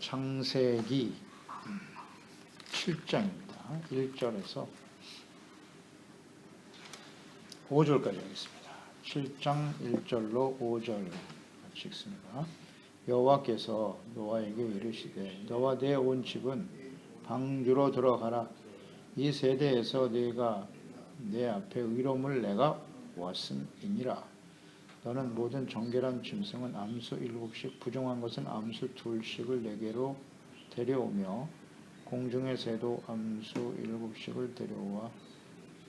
창세기 7장입니다. 1절에서 5절까지 하겠습니다. 7장 1절로 5절 같이 읽습니다. 여호와께서 노아에게 이르시되 너와 내 온 집은 방주로 들어가라. 이 세대에서 네가 내 앞에 의로움을 내가 보았음이니라. 너는 모든 정결한 짐승은 암수 7씩 부정한 것은 암수 2씩을 내게로 데려오며 공중의 새도 암수 7씩을 데려와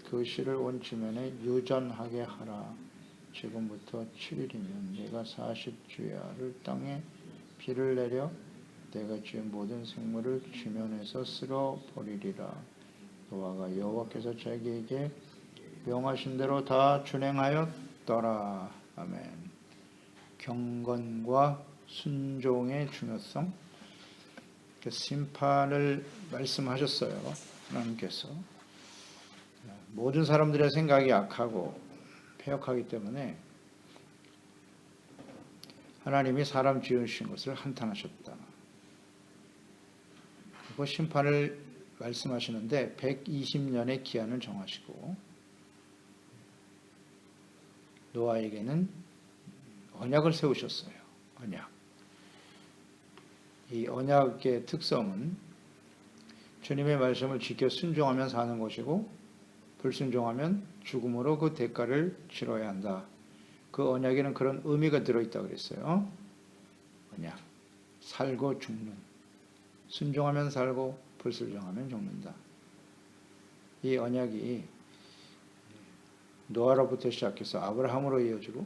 그 씨를 온 지면에 유전하게 하라. 지금부터 7일이면 내가 40주야를 땅에 비를 내려 내가 지은 모든 생물을 지면에서 쓸어 버리리라. 노아가 여호와께서 자기에게 명하신 대로 다 준행하였더라. 아멘. 경건과 순종의 중요성, 심판을 말씀하셨어요. 하나님께서 모든 사람들의 생각이 악하고 패역하기 때문에 하나님이 사람 지으신 것을 한탄하셨다. 그리고 심판을 말씀하시는데 120년의 기한을 정하시고 노아에게는 언약을 세우셨어요. 언약. 이 언약의 특성은 주님의 말씀을 지켜 순종하면 사는 것이고 불순종하면 죽음으로 그 대가를 치러야 한다. 그 언약에는 그런 의미가 들어있다 그랬어요. 언약. 살고 죽는. 순종하면 살고 불순종하면 죽는다. 이 언약이 노아로부터 시작해서 아브라함으로 이어지고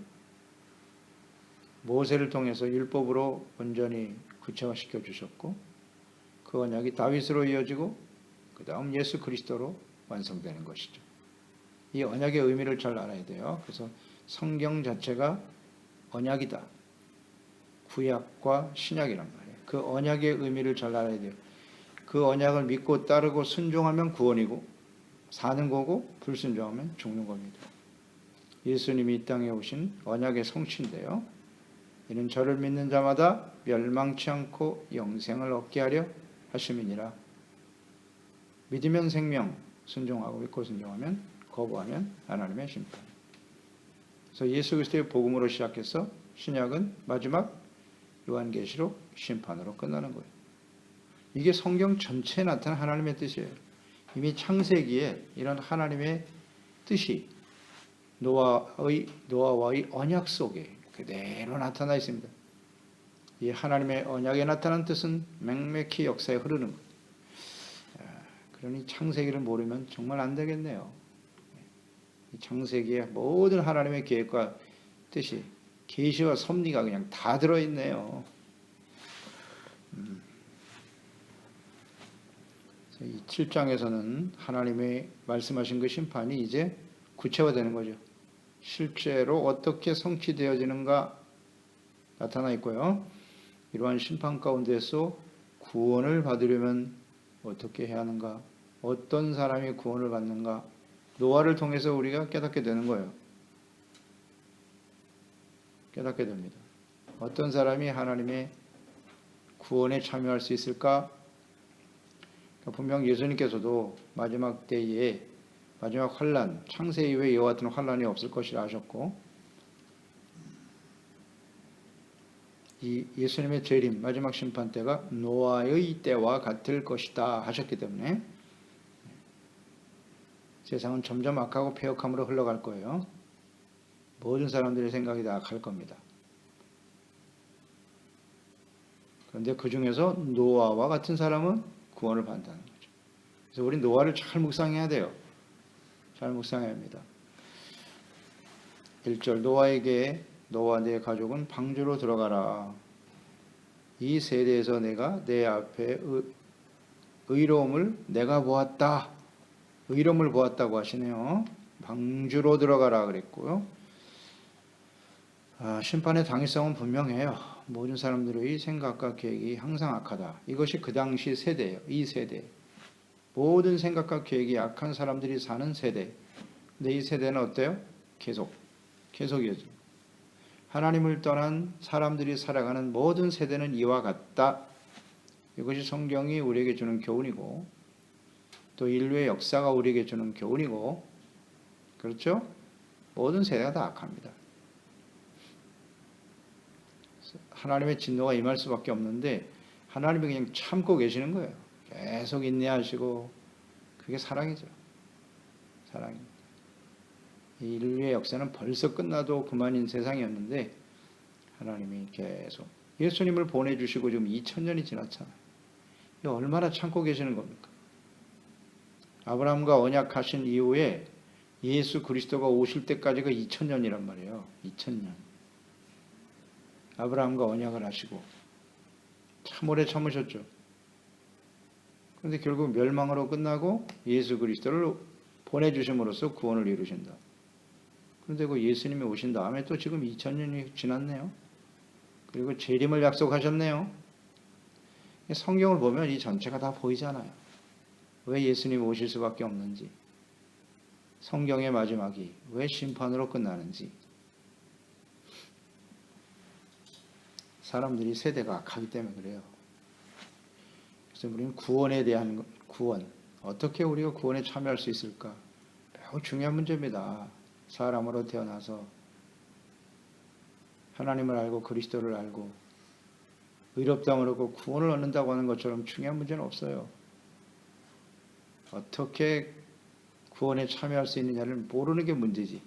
모세를 통해서 율법으로 온전히 구체화시켜 주셨고 그 언약이 다윗으로 이어지고 그 다음 예수 그리스도로 완성되는 것이죠. 이 언약의 의미를 잘 알아야 돼요. 그래서 성경 자체가 언약이다. 구약과 신약이란 말이에요. 그 언약의 의미를 잘 알아야 돼요. 그 언약을 믿고 따르고 순종하면 구원이고 사는 거고 불순종하면 죽는 겁니다. 예수님이 이 땅에 오신 언약의 성취인데요. 이는 저를 믿는 자마다 멸망치 않고 영생을 얻게 하려 하심이니라. 믿으면 생명, 순종하고 믿고 순종하면 거부하면 하나님의 심판. 그래서 예수 그리스도의 복음으로 시작해서 신약은 마지막 요한계시록 심판으로 끝나는 거예요. 이게 성경 전체에 나타난 하나님의 뜻이에요. 이미 창세기에 이런 하나님의 뜻이 노아와의 언약 속에 그대로 나타나 있습니다. 이 하나님의 언약에 나타난 뜻은 맹맥히 역사에 흐르는 거예요. 그러니 창세기를 모르면 정말 안 되겠네요. 이 창세기에 모든 하나님의 계획과 뜻이 계시와 섭리가 그냥 다 들어있네요. 이 7장에서는 하나님의 말씀하신 그 심판이 이제 구체화되는 거죠. 실제로 어떻게 성취되어지는가 나타나 있고요. 이러한 심판 가운데서 구원을 받으려면 어떻게 해야 하는가, 어떤 사람이 구원을 받는가, 노아를 통해서 우리가 깨닫게 되는 거예요. 깨닫게 됩니다. 어떤 사람이 하나님의 구원에 참여할 수 있을까? 분명 예수님께서도 마지막 때에 마지막 환난, 창세 이후에 이와 같은 환난이 없을 것이라 하셨고 이 예수님의 재림, 마지막 심판 때가 노아의 때와 같을 것이다 하셨기 때문에 세상은 점점 악하고 패역함으로 흘러갈 거예요. 모든 사람들의 생각이 다 악할 겁니다. 그런데 그 중에서 노아와 같은 사람은 구원을 받는다는 거죠. 그래서 우리 노아를 잘 묵상해야 돼요. 잘 묵상해야 합니다. 1절 노아에게 너와 내 가족은 방주로 들어가라. 이 세대에서 내가 내 앞에 의로움을 내가 보았다. 의로움을 보았다고 하시네요. 방주로 들어가라 그랬고요. 심판의 당위성은 분명해요. 모든 사람들의 생각과 계획이 항상 악하다. 이것이 그 당시 세대예요. 이 세대. 모든 생각과 계획이 악한 사람들이 사는 세대. 근데 이 세대는 어때요? 계속 이어져요. 하나님을 떠난 사람들이 살아가는 모든 세대는 이와 같다. 이것이 성경이 우리에게 주는 교훈이고 또 인류의 역사가 우리에게 주는 교훈이고 그렇죠? 모든 세대가 다 악합니다. 하나님의 진노가 임할 수밖에 없는데 하나님이 그냥 참고 계시는 거예요. 계속 인내하시고 그게 사랑이죠. 사랑입니다. 이 인류의 역사는 벌써 끝나도 그만인 세상이었는데 하나님이 계속 예수님을 보내주시고 지금 2000년이 지났잖아요. 얼마나 참고 계시는 겁니까? 아브라함과 언약하신 이후에 예수 그리스도가 오실 때까지가 2000년이란 말이에요. 2000년. 아브라함과 언약을 하시고 참 오래 참으셨죠. 그런데 결국 멸망으로 끝나고 예수 그리스도를 보내주심으로써 구원을 이루신다. 그런데 그 예수님이 오신 다음에 또 지금 2000년이 지났네요. 그리고 재림을 약속하셨네요. 성경을 보면 이 전체가 다 보이잖아요. 왜 예수님이 오실 수밖에 없는지, 성경의 마지막이 왜 심판으로 끝나는지. 사람들이 세대가 악하기 때문에 그래요. 그래서 우리는 구원에 대한 구원, 어떻게 우리가 구원에 참여할 수 있을까? 매우 중요한 문제입니다. 사람으로 태어나서 하나님을 알고 그리스도를 알고 의롭다함을 얻고 구원을 얻는다고 하는 것처럼 중요한 문제는 없어요. 어떻게 구원에 참여할 수 있느냐를 모르는 게 문제지.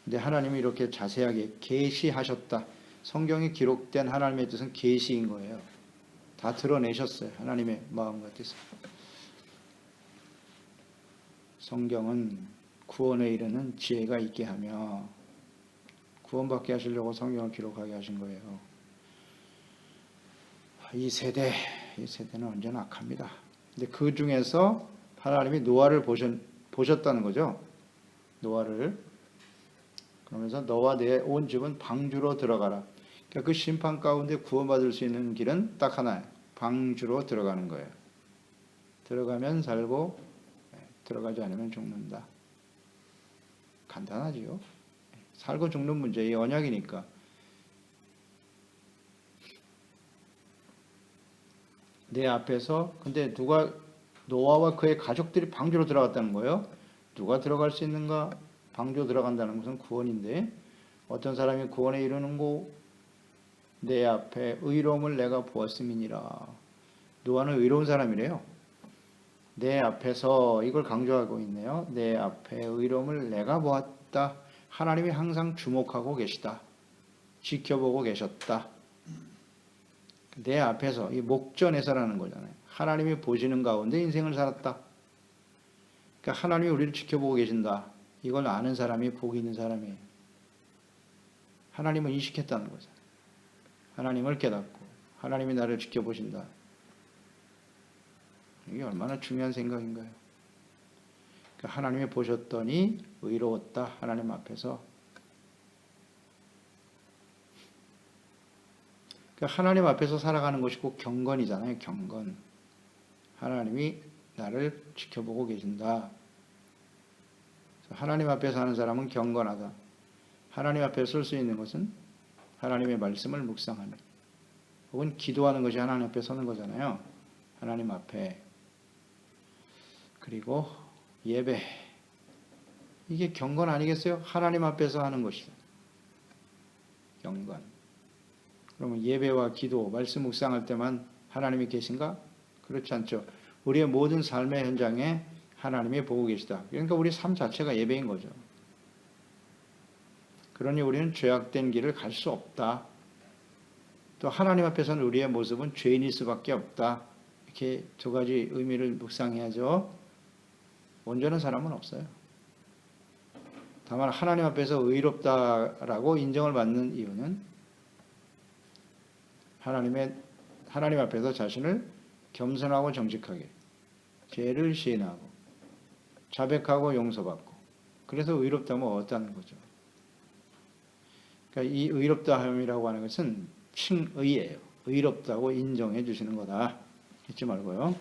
근데 하나님이 이렇게 자세하게 계시하셨다. 성경에 기록된 하나님의 뜻은 계시인 거예요. 다 드러내셨어요. 하나님의 마음과 뜻을. 성경은 구원에 이르는 지혜가 있게 하며 구원받게 하시려고 성경을 기록하게 하신 거예요. 이 세대는 언제나 악합니다. 근데 그 중에서 하나님이 노아를 보셨다는 거죠. 노아를. 그러면서 너와 내 온 집은 방주로 들어가라. 그러니까 그 심판 가운데 구원받을 수 있는 길은 딱 하나예요. 방주로 들어가는 거예요. 들어가면 살고 들어가지 않으면 죽는다. 간단하지요. 살고 죽는 문제, 이 언약이니까. 내 앞에서 근데 누가 노아와 그의 가족들이 방주로 들어갔다는 거예요. 누가 들어갈 수 있는가? 방주로 들어간다는 것은 구원인데 어떤 사람이 구원에 이르는고 내 앞에 의로움을 내가 보았음이니라. 노아는 의로운 사람이래요. 내 앞에서 이걸 강조하고 있네요. 내 앞에 의로움을 내가 보았다. 하나님이 항상 주목하고 계시다. 지켜보고 계셨다. 내 앞에서 이 목전에서라는 거잖아요. 하나님이 보시는 가운데 인생을 살았다. 그러니까 하나님이 우리를 지켜보고 계신다. 이걸 아는 사람이 복이 있는 사람이에요. 하나님을 인식했다는 거죠. 하나님을 깨닫고 하나님이 나를 지켜보신다. 이게 얼마나 중요한 생각인가요? 그러니까 하나님이 보셨더니 의로웠다. 하나님 앞에서. 그러니까 하나님 앞에서 살아가는 것이 꼭 경건이잖아요. 경건. 하나님이 나를 지켜보고 계신다. 하나님 앞에 사는 사람은 경건하다. 하나님 앞에 설 수 있는 것은 하나님의 말씀을 묵상하는, 혹은 기도하는 것이 하나님 앞에 서는 거잖아요. 하나님 앞에. 그리고 예배. 이게 경건 아니겠어요? 하나님 앞에서 하는 것이다. 경건. 그러면 예배와 기도, 말씀 묵상할 때만 하나님이 계신가? 그렇지 않죠. 우리의 모든 삶의 현장에 하나님이 보고 계시다. 그러니까 우리 삶 자체가 예배인 거죠. 그러니 우리는 죄악된 길을 갈 수 없다. 또 하나님 앞에서는 우리의 모습은 죄인일 수밖에 없다. 이렇게 두 가지 의미를 묵상해야죠. 온전한 사람은 없어요. 다만 하나님 앞에서 의롭다라고 인정을 받는 이유는 하나님 앞에서 자신을 겸손하고 정직하게 죄를 시인하고 자백하고 용서받고 그래서 의롭다면 얻었다는 거죠. 그러니까 이 의롭다함이라고 하는 것은 칭의예요. 의롭다고 인정해 주시는 거다. 잊지 말고요.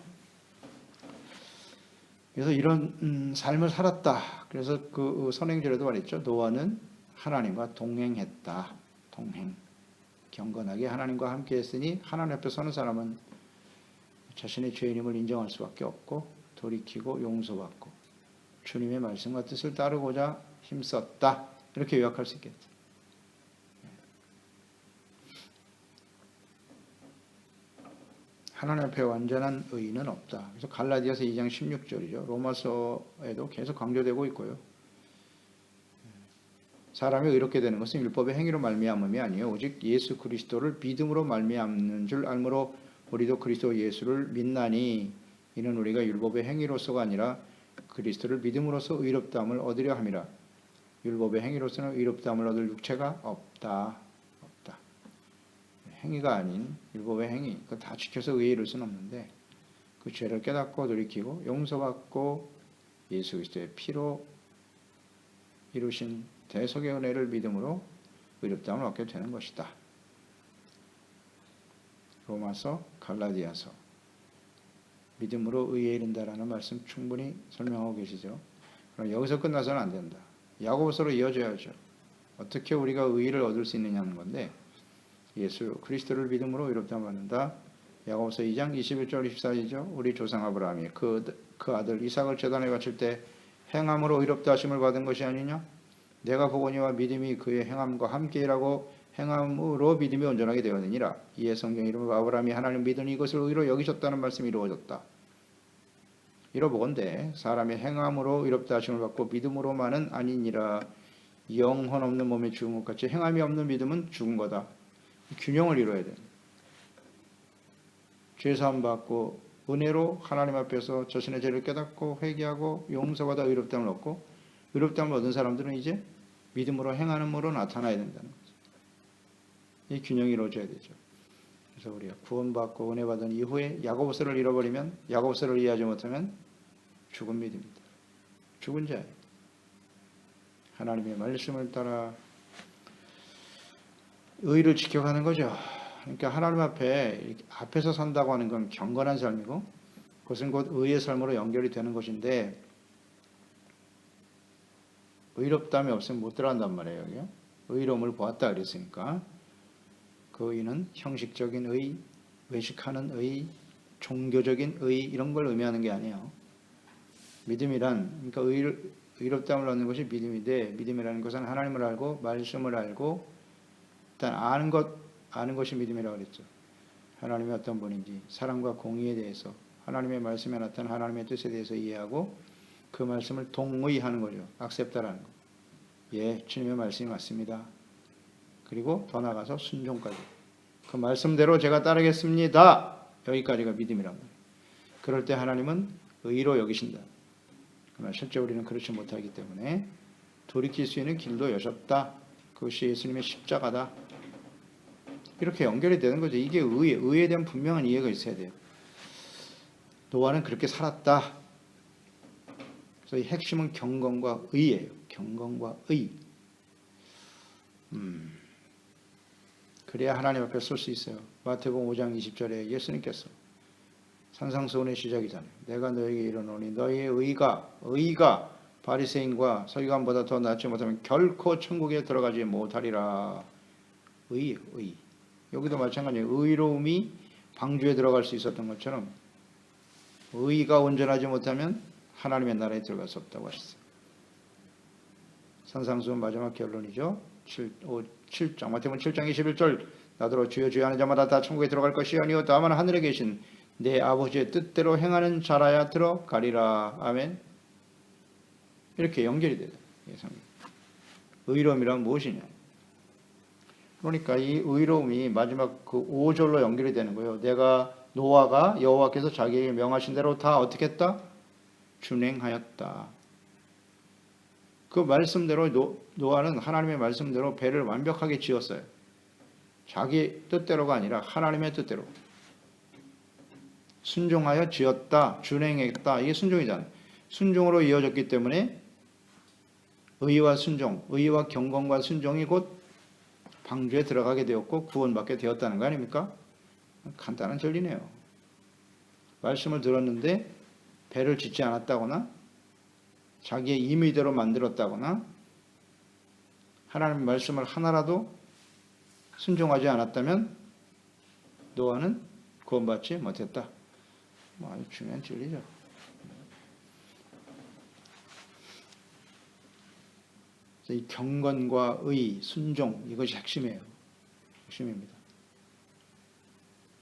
그래서 이런 삶을 살았다. 그래서 그 선행절에도 말했죠. 노아는 하나님과 동행했다. 동행. 경건하게 하나님과 함께 했으니 하나님 앞에 서는 사람은 자신의 죄인임을 인정할 수밖에 없고 돌이키고 용서받고 주님의 말씀과 뜻을 따르고자 힘썼다. 이렇게 요약할 수 있겠죠. 하나님 앞에 완전한 의인은 없다. 그래서 갈라디아서 2장 16절이죠. 로마서에도 계속 강조되고 있고요. 사람이 의롭게 되는 것은 율법의 행위로 말미암음이 아니요 오직 예수 그리스도를 믿음으로 말미암는 줄 알므로 우리도 그리스도 예수를 믿나니 이는 우리가 율법의 행위로서가 아니라 그리스도를 믿음으로써 의롭다함을 얻으려 함이라. 율법의 행위로서는 의롭다함을 얻을 육체가 없다. 행위가 아닌 율법의 행위, 그거 다 지켜서 의에 이룰 수는 없는데 그 죄를 깨닫고 돌이키고 용서받고 예수 그리스도의 피로 이루신 대속의 은혜를 믿음으로 의롭다함을 얻게 되는 것이다. 로마서, 갈라디아서 믿음으로 의에 이른다라는 말씀 충분히 설명하고 계시죠. 그럼 여기서 끝나서는 안 된다. 야고보서로 이어져야죠. 어떻게 우리가 의를 얻을 수 있느냐는 건데 예수 그리스도를 믿음으로 의롭다함을 받는다. 야고보서 2장 21절 24절이죠. 우리 조상 아브라함이 그 아들 이삭을 제단에 바칠 때 행함으로 의롭다 하심을 받은 것이 아니냐? 내가 보거니와 믿음이 그의 행함과 함께 일하고 행함으로 믿음이 온전하게 되었느니라. 이에 성경 이름으로 아브라함이 하나님 믿으니 이것을 의로 여기셨다는 말씀이 이루어졌다. 이러보건대 사람이 행함으로 의롭다 하심을 받고 믿음으로만은 아니니라. 영혼 없는 몸에 죽은 것 같이 행함이 없는 믿음은 죽은 거다. 균형을 이루어야 돼. 죄사함 받고 은혜로 하나님 앞에서 자신의 죄를 깨닫고 회개하고 용서받아 의롭다함을 얻고 의롭다함을 얻은 사람들은 이제 믿음으로 행함으로 나타나야 된다는 거죠. 이 균형이 이루어져야 되죠. 그래서 우리가 구원받고 은혜 받은 이후에 야고보서를 잃어버리면 야고보서를 이해하지 못하면 죽은 믿음입니다. 죽은 자예요. 하나님의 말씀을 따라 의를 지켜가는 거죠. 그러니까 하나님 앞에서 산다고 하는 건 경건한 삶이고 그것은 곧 의의 삶으로 연결이 되는 것인데 의롭다함이 없으면 못 들어간단 말이에요. 여기요. 의로움을 보았다 그랬으니까 그 의는 형식적인 의, 외식하는 의, 종교적인 의 이런 걸 의미하는 게 아니에요. 믿음이란 그러니까 의롭다함을 얻는 것이 믿음인데 믿음이라는 것은 하나님을 알고 말씀을 알고 일단 아는 것이 믿음이라고 그랬죠. 하나님이 어떤 분인지 사랑과 공의에 대해서 하나님의 말씀에 나타난 하나님의 뜻에 대해서 이해하고 그 말씀을 동의하는 거죠. 악셉타라는 거. 예, 주님의 말씀이 맞습니다. 그리고 더 나아가서 순종까지. 그 말씀대로 제가 따르겠습니다. 여기까지가 믿음이란 말이에요. 그럴 때 하나님은 의로 여기신다. 그러나 실제 우리는 그렇지 못하기 때문에 돌이킬 수 있는 길도 여셨다. 그것이 예수님의 십자가다. 이렇게 연결이 되는 거죠. 이게 의에 대한 분명한 이해가 있어야 돼요. 노아는 그렇게 살았다. 그래서 이 핵심은 경건과 의예요. 경건과 의. 그래야 하나님 앞에 설 수 있어요. 마태복음 5장 20절에 예수님께서 산상수훈의 시작이잖아요. 내가 너에게 이르노니 너희의 의가 바리새인과 서기관보다 더 낫지 못하면 결코 천국에 들어가지 못하리라. 의. 여기도 마찬가지예요. 의로움이 방주에 들어갈 수 있었던 것처럼 의가 온전하지 못하면 하나님의 나라에 들어갈 수 없다고 하셨어요. 산상수훈 마지막 결론이죠. 7장 마태복음 7장 21절 나더러 주여 주여 하는 자마다 다 천국에 들어갈 것이 아니요 다만 하늘에 계신 내 아버지의 뜻대로 행하는 자라야 들어가리라. 아멘. 이렇게 연결이 돼요. 의로움이란 무엇이냐? 그러니까 이 의로움이 마지막 그 5절로 연결이 되는 거예요. 노아가 여호와께서 자기에게 명하신 대로 다 어떻게 했다? 준행하였다. 그 말씀대로 노아는 하나님의 말씀대로 배를 완벽하게 지었어요. 자기 뜻대로가 아니라 하나님의 뜻대로 순종하여 지었다. 준행했다. 이게 순종이잖아요. 순종으로 이어졌기 때문에 의와 순종, 의와 경건과 순종이 곧 방주에 들어가게 되었고 구원받게 되었다는 거 아닙니까? 간단한 진리네요. 말씀을 들었는데 배를 짓지 않았다거나 자기의 임의대로 만들었다거나 하나님의 말씀을 하나라도 순종하지 않았다면 노아는 구원받지 못했다. 아주 중요한 진리죠. 이 경건과 의, 순종 이것이 핵심이에요. 핵심입니다.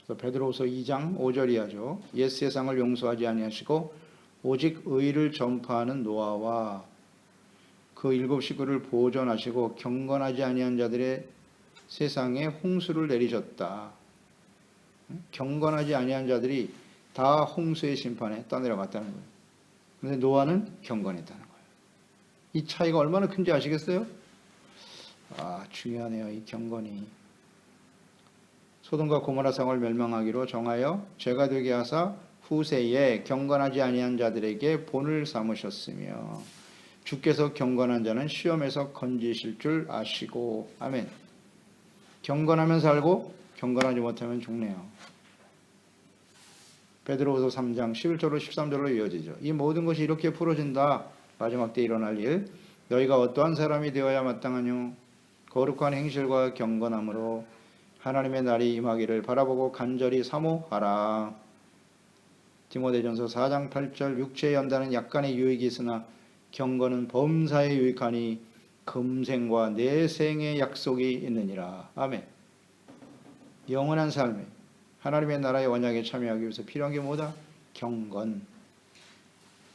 그래서 베드로후서 2장 5절이 하죠. 옛 세상을 용서하지 아니하시고 오직 의를 전파하는 노아와 그 일곱 식구를 보존하시고 경건하지 아니한 자들의 세상에 홍수를 내리셨다. 경건하지 아니한 자들이 다 홍수의 심판에 떠내려갔다는 거예요. 그런데 노아는 경건했다는 거예요. 이 차이가 얼마나 큰지 아시겠어요? 중요하네요. 이 경건이. 소돔과 고모라 성을 멸망하기로 정하여 죄가 되게 하사 후세에 경건하지 아니한 자들에게 본을 삼으셨으며 주께서 경건한 자는 시험에서 건지실 줄 아시고. 아멘. 경건하면 살고 경건하지 못하면 죽네요. 베드로후서 3장 11절로 13절로 이어지죠. 이 모든 것이 이렇게 풀어진다. 마지막 때 일어날 일. 너희가 어떠한 사람이 되어야 마땅하뇨? 거룩한 행실과 경건함으로 하나님의 날이 임하기를 바라보고 간절히 사모하라. 디모데전서 4장 8절 육체의 연단은 약간의 유익이 있으나 경건은 범사에 유익하니 금생과 내생의 약속이 있느니라. 아멘. 영원한 삶에 하나님의 나라의 언약에 참여하기 위해서 필요한 게 뭐다? 경건.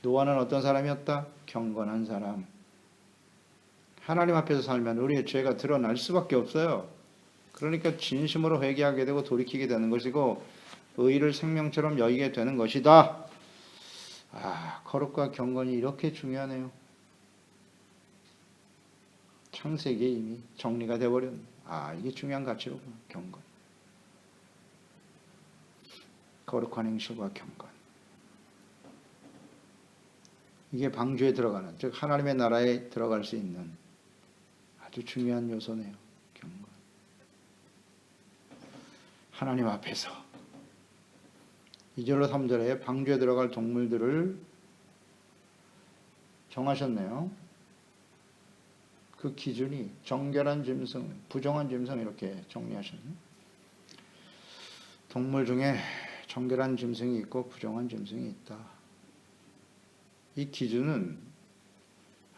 노아는 어떤 사람이었다? 경건한 사람. 하나님 앞에서 살면 우리의 죄가 드러날 수밖에 없어요. 그러니까 진심으로 회개하게 되고 돌이키게 되는 것이고 의를 생명처럼 여기게 되는 것이다. 거룩과 경건이 이렇게 중요하네요. 창세기에 이미 정리가 되어버렸네. 이게 중요한 가치로구나. 경건. 거룩한 행실과 경건. 이게 방주에 들어가는, 즉 하나님의 나라에 들어갈 수 있는 아주 중요한 요소네요. 경건. 하나님 앞에서 2절로 3절에 방주에 들어갈 동물들을 정하셨네요. 그 기준이 정결한 짐승, 부정한 짐승 이렇게 정리하셨네요. 동물 중에 정결한 짐승이 있고 부정한 짐승이 있다. 이 기준은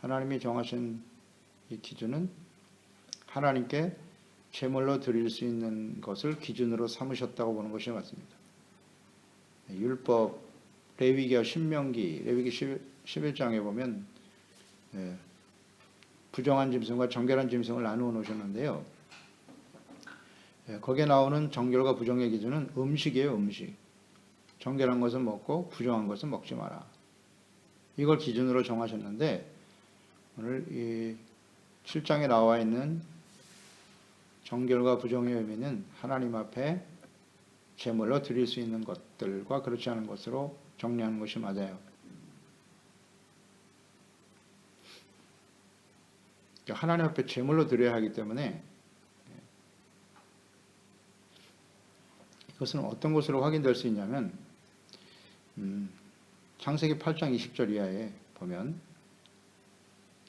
하나님이 정하신 이 기준은 하나님께 제물로 드릴 수 있는 것을 기준으로 삼으셨다고 보는 것이 맞습니다. 율법, 레위기와 신명기, 레위기 11장에 보면 부정한 짐승과 정결한 짐승을 나누어 놓으셨는데요. 거기에 나오는 정결과 부정의 기준은 음식이에요. 음식. 정결한 것은 먹고 부정한 것은 먹지 마라. 이걸 기준으로 정하셨는데 오늘 이 7장에 나와 있는 정결과 부정의 의미는 하나님 앞에 제물로 드릴 수 있는 것들과 그렇지 않은 것으로 정리하는 것이 맞아요. 하나님 앞에 제물로 드려야 하기 때문에 이것은 어떤 것으로 확인될 수 있냐면 창세기 8장 20절 이하에 보면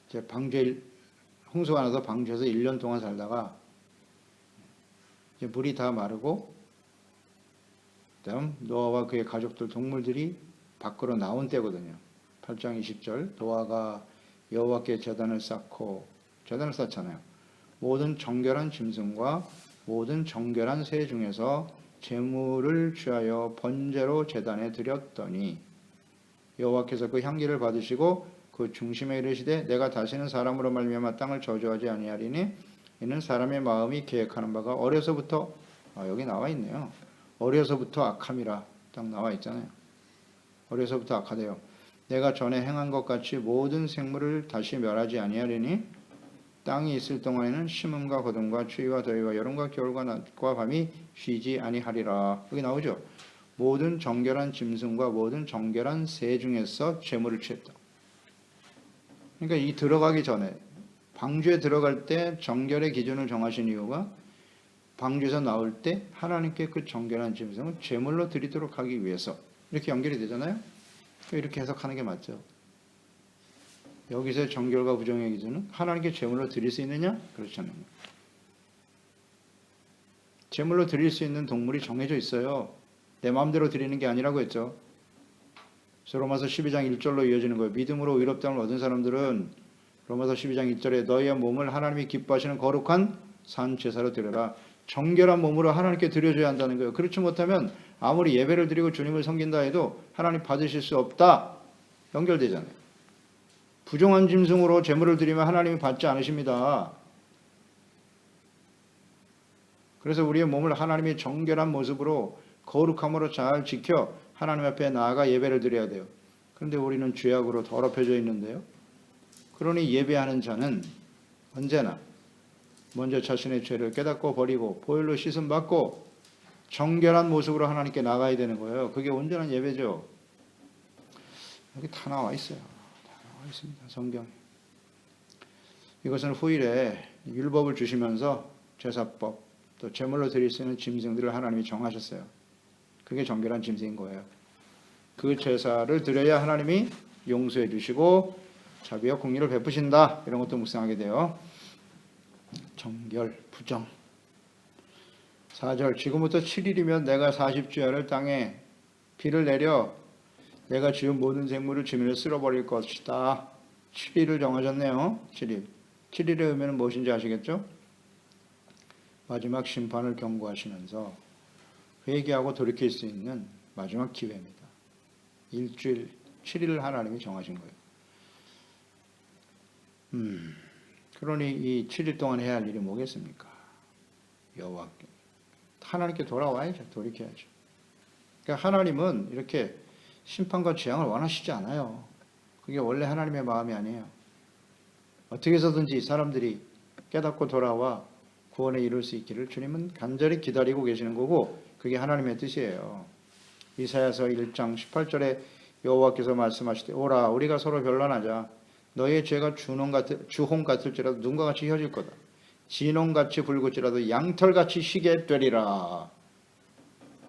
이제 방주에 홍수가 나서 방주에서 1년 동안 살다가 이제 물이 다 마르고 그다음 노아와 그의 가족들 동물들이 밖으로 나온 때거든요. 8장 20절 노아가 여호와께 제단을 쌓잖아요. 모든 정결한 짐승과 모든 정결한 새 중에서 제물을 취하여 번제로 제단에 드렸더니 여호와께서 그 향기를 받으시고 그 중심에 이르시되 내가 다시는 사람으로 말미암아 땅을 저주하지 아니하리니 이는 사람의 마음이 계획하는 바가 어려서부터 여기 나와 있네요. 어려서부터 악함이라 딱 나와 있잖아요. 어려서부터 악하대요. 내가 전에 행한 것 같이 모든 생물을 다시 멸하지 아니하리니 땅이 있을 동안에는 심음과 거둠과 추위와 더위와 여름과 겨울과 낮과 밤이 쉬지 아니하리라. 여기 나오죠. 모든 정결한 짐승과 모든 정결한 새 중에서 제물을 취했다. 그러니까 이 들어가기 전에 방주에 들어갈 때 정결의 기준을 정하신 이유가 방주에서 나올 때 하나님께 그 정결한 짐승을 제물로 드리도록 하기 위해서 이렇게 연결이 되잖아요. 이렇게 해석하는 게 맞죠. 여기서의 정결과 부정의 기준은 하나님께 제물로 드릴 수 있느냐? 그렇지 않는 거예요. 제물로 드릴 수 있는 동물이 정해져 있어요. 내 마음대로 드리는 게 아니라고 했죠. 그래서 로마서 12장 1절로 이어지는 거예요. 믿음으로 의롭다함을 얻은 사람들은 로마서 12장 1절에 너희의 몸을 하나님이 기뻐하시는 거룩한 산 제사로 드려라. 정결한 몸으로 하나님께 드려줘야 한다는 거예요. 그렇지 못하면 아무리 예배를 드리고 주님을 섬긴다 해도 하나님 받으실 수 없다. 연결되잖아요. 부정한 짐승으로 제물을 드리면 하나님이 받지 않으십니다. 그래서 우리의 몸을 하나님의 정결한 모습으로 거룩함으로 잘 지켜 하나님 앞에 나아가 예배를 드려야 돼요. 그런데 우리는 죄악으로 더럽혀져 있는데요. 그러니 예배하는 자는 언제나 먼저 자신의 죄를 깨닫고 버리고 보혈로 씻음 받고 정결한 모습으로 하나님께 나가야 되는 거예요. 그게 온전한 예배죠. 여기 다 나와 있어요. 다 나와 있습니다. 성경에. 이것은 후일에 율법을 주시면서 제사법 또 제물로 드릴 수 있는 짐승들을 하나님이 정하셨어요. 그게 정결한 짐승인 거예요. 그 제사를 드려야 하나님이 용서해 주시고 자비와 공의를 베푸신다. 이런 것도 묵상하게 돼요. 정결, 부정. 4절 지금부터 7일이면 내가 40주야를 땅에 비를 내려 내가 지은 모든 생물을 지면에 쓸어버릴 것이다. 7일을 정하셨네요. 7일. 7일의 의미는 무엇인지 아시겠죠? 마지막 심판을 경고하시면서 회개하고 돌이킬 수 있는 마지막 기회입니다. 일주일 7일을 하나님이 정하신 거예요. 그러니 이 7일 동안 해야 할 일이 뭐겠습니까? 여호와께 하나님께 돌아와야죠. 돌이켜야죠. 그러니까 하나님은 이렇게 심판과 재앙을 원하시지 않아요. 그게 원래 하나님의 마음이 아니에요. 어떻게 해서든지 사람들이 깨닫고 돌아와 구원에 이룰 수 있기를 주님은 간절히 기다리고 계시는 거고 그게 하나님의 뜻이에요. 이사야서 1장 18절에 여호와께서 말씀하시되 오라 우리가 서로 변론하자 너희의 죄가 주홍 같을지라도 눈과 같이 휘어질 거다. 진홍같이 붉을지라도 양털같이 희게 되리라.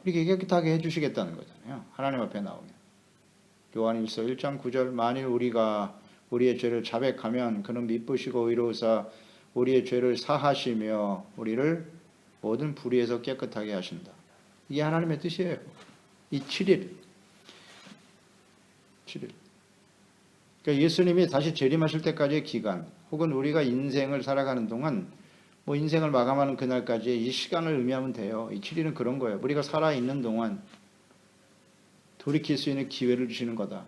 이렇게 깨끗하게 해주시겠다는 거잖아요. 하나님 앞에 나오면. 요한일서 1장 9절 만일 우리가 우리의 죄를 자백하면 그는 미쁘시고 의로우사 우리의 죄를 사하시며 우리를 모든 불의에서 깨끗하게 하신다. 이게 하나님의 뜻이에요. 이 7일. 그러니까 예수님이 다시 재림하실 때까지의 기간 혹은 우리가 인생을 살아가는 동안 뭐 인생을 마감하는 그날까지 이 시간을 의미하면 돼요. 이 7일은 그런 거예요. 우리가 살아있는 동안 돌이킬 수 있는 기회를 주시는 거다.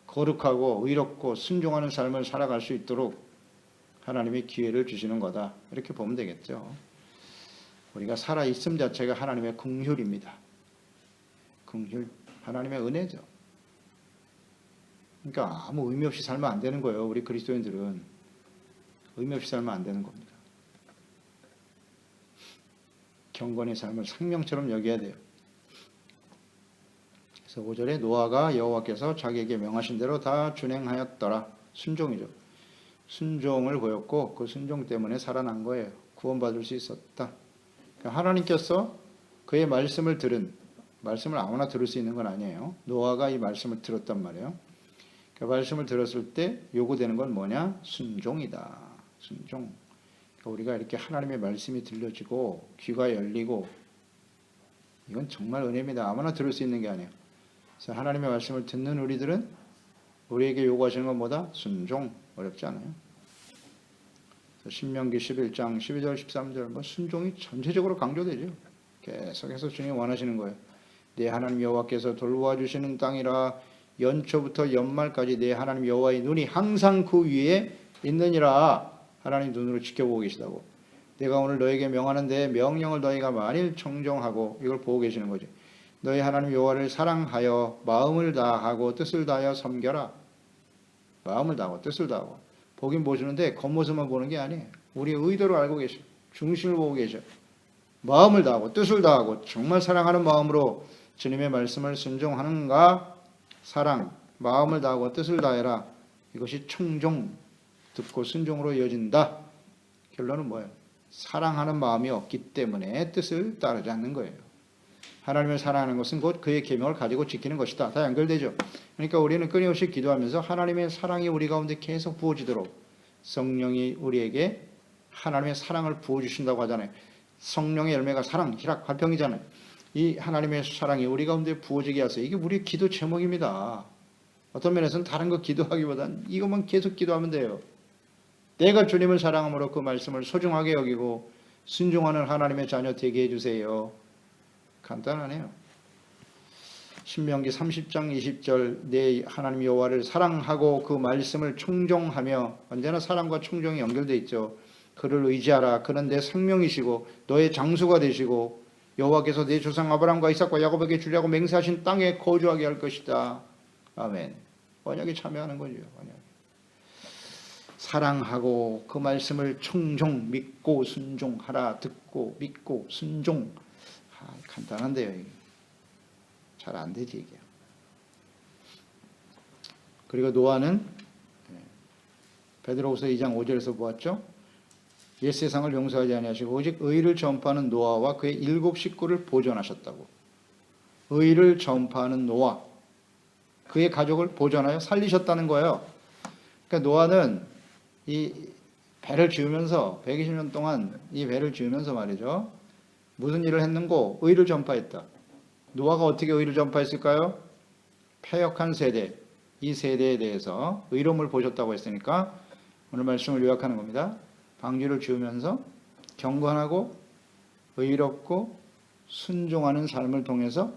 거룩하고 의롭고 순종하는 삶을 살아갈 수 있도록 하나님이 기회를 주시는 거다. 이렇게 보면 되겠죠. 우리가 살아있음 자체가 하나님의 긍휼입니다. 긍휼, 하나님의 은혜죠. 그러니까 아무 의미 없이 살면 안 되는 거예요. 우리 그리스도인들은 의미 없이 살면 안 되는 겁니다. 경건의 삶을 생명처럼 여겨야 돼요. 그래서 5절에 노아가 여호와께서 자기에게 명하신 대로 다 준행하였더라. 순종이죠. 순종을 보였고 그 순종 때문에 살아난 거예요. 구원받을 수 있었다. 그러니까 하나님께서 그의 말씀을 들은 말씀을 아무나 들을 수 있는 건 아니에요. 노아가 이 말씀을 들었단 말이에요. 그 말씀을 들었을 때 요구되는 건 뭐냐? 순종이다. 순종. 그러니까 우리가 이렇게 하나님의 말씀이 들려지고 귀가 열리고 이건 정말 은혜입니다. 아무나 들을 수 있는 게 아니에요. 그래서 하나님의 말씀을 듣는 우리들은 우리에게 요구하시는 건 뭐다? 순종. 어렵지 않아요. 신명기 11장 12절 13절 뭐 순종이 전체적으로 강조되죠. 계속해서 주님이 원하시는 거예요. 내 하나님 여호와께서 돌보아 주시는 땅이라 연초부터 연말까지 내 하나님 여호와의 눈이 항상 그 위에 있느니라. 하나님 눈으로 지켜보고 계시다고. 내가 오늘 너에게 명하는데 명령을 너희가 만일 청정하고 이걸 보고 계시는 거죠. 너희 하나님 여호와를 사랑하여 마음을 다하고 뜻을 다하여 섬겨라. 마음을 다하고 뜻을 다하고. 보긴 보시는데 겉모습만 보는 게 아니에요. 우리의 의도를 알고 계셔. 중심을 보고 계셔. 마음을 다하고 뜻을 다하고 정말 사랑하는 마음으로 주님의 말씀을 순종하는가? 사랑, 마음을 다하고 뜻을 다해라. 이것이 청종, 듣고 순종으로 이어진다. 결론은 뭐예요? 사랑하는 마음이 없기 때문에 뜻을 따르지 않는 거예요. 하나님을 사랑하는 것은 곧 그의 계명을 가지고 지키는 것이다. 다 연결되죠. 그러니까 우리는 끊임없이 기도하면서 하나님의 사랑이 우리 가운데 계속 부어지도록 성령이 우리에게 하나님의 사랑을 부어주신다고 하잖아요. 성령의 열매가 사랑, 희락, 화평이잖아요. 이 하나님의 사랑이 우리 가운데 부어지게 하세요. 이게 우리의 기도 제목입니다. 어떤 면에서는 다른 거 기도하기보단 이것만 계속 기도하면 돼요. 내가 주님을 사랑함으로 그 말씀을 소중하게 여기고 순종하는 하나님의 자녀 되게 해주세요. 간단하네요. 신명기 30장 20절 내 하나님 여호와를 사랑하고 그 말씀을 청종하며, 언제나 사랑과 청종이 연결되어 있죠. 그를 의지하라. 그는 내 생명이시고 너의 장수가 되시고 여호와께서 내 조상 아브라함과 이삭과 야곱에게 주려고 맹세하신 땅에 거주하게 할 것이다. 아멘. 언약에 참여하는 거죠. 언약. 사랑하고 그 말씀을 청종, 믿고 순종하라. 듣고 믿고 순종. 간단한데요. 이게. 잘 안 되지 이게. 그리고 노아는 베드로후서 2장 5절에서 보았죠. 옛 세상을 용서하지 아니하시고 오직 의를 전파하는 노아와 그의 7 식구를 보존하셨다고. 의를 전파하는 노아, 그의 가족을 보존하여 살리셨다는 거예요. 그러니까 노아는 이 배를 지으면서 120년 동안 이 배를 지으면서 말이죠. 무슨 일을 했는고? 의를 전파했다. 노아가 어떻게 의를 전파했을까요? 패역한 세대, 이 세대에 대해서 의로움을 보셨다고 했으니까 오늘 말씀을 요약하는 겁니다. 방주를 지으면서 경건하고 의롭고 순종하는 삶을 통해서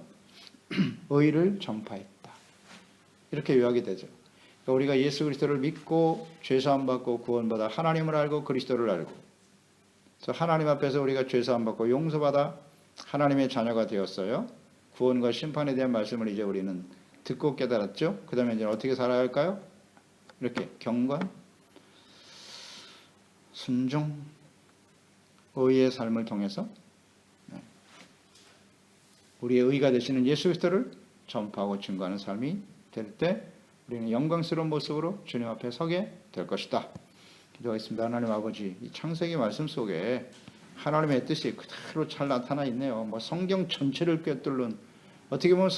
의를 전파했다. 이렇게 요약이 되죠. 그러니까 우리가 예수 그리스도를 믿고 죄사함 받고 구원받아 하나님을 알고 그리스도를 알고, 그래서 하나님 앞에서 우리가 죄사함 받고 용서받아 하나님의 자녀가 되었어요. 구원과 심판에 대한 말씀을 이제 우리는 듣고 깨달았죠. 그 다음에 이제 어떻게 살아야 할까요? 이렇게 경건, 순종, 의의 삶을 통해서 우리의 의가 되시는 예수 그리스도를 전파하고 증거하는 삶이 될 때 우리는 영광스러운 모습으로 주님 앞에 서게 될 것이다. 기도하겠습니다. 하나님 아버지, 이 창세기 말씀 속에 하나님의 뜻이 그대로 잘 나타나 있네요. 뭐 성경 전체를 꿰뚫는, 어떻게 보면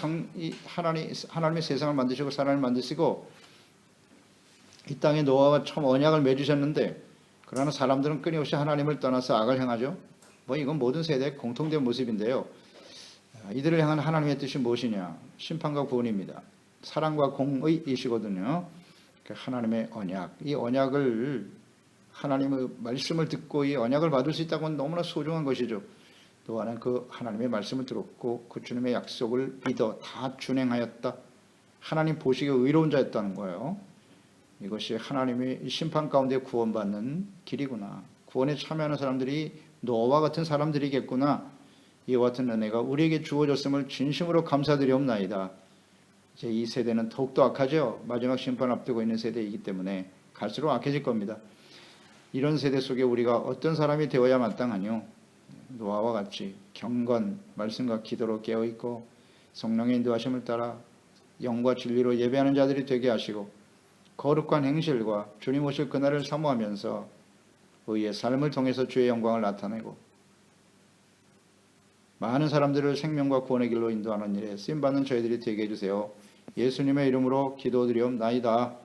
하나님의 세상을 만드시고 사람을 만드시고 이 땅에 노아와 처음 언약을 맺으셨는데, 그러나 사람들은 끊임없이 하나님을 떠나서 악을 행하죠. 뭐 이건 모든 세대의 공통된 모습인데요. 이들을 향한 하나님의 뜻이 무엇이냐? 심판과 구원입니다. 사랑과 공의이시거든요. 하나님의 언약, 이 언약을, 하나님의 말씀을 듣고 이 언약을 받을 수 있다고 하면 너무나 소중한 것이죠. 노아는 그 하나님의 말씀을 들었고 그 주님의 약속을 믿어 다 준행하였다. 하나님 보시기에 의로운 자였다는 거예요. 이것이 하나님의 심판 가운데 구원받는 길이구나. 구원에 참여하는 사람들이 노아와 같은 사람들이겠구나. 이와 같은 은혜가 우리에게 주어졌음을 진심으로 감사드리옵나이다. 이제 이 세대는 더욱더 악하죠. 마지막 심판을 앞두고 있는 세대이기 때문에 갈수록 악해질 겁니다. 이런 세대 속에 우리가 어떤 사람이 되어야 마땅하뇨? 노아와 같이 경건, 말씀과 기도로 깨어있고 성령의 인도하심을 따라 영과 진리로 예배하는 자들이 되게 하시고, 거룩한 행실과 주님 오실 그날을 사모하면서 의의 삶을 통해서 주의 영광을 나타내고 많은 사람들을 생명과 구원의 길로 인도하는 일에 쓰임받는 저희들이 되게 해주세요. 예수님의 이름으로 기도드리옵나이다.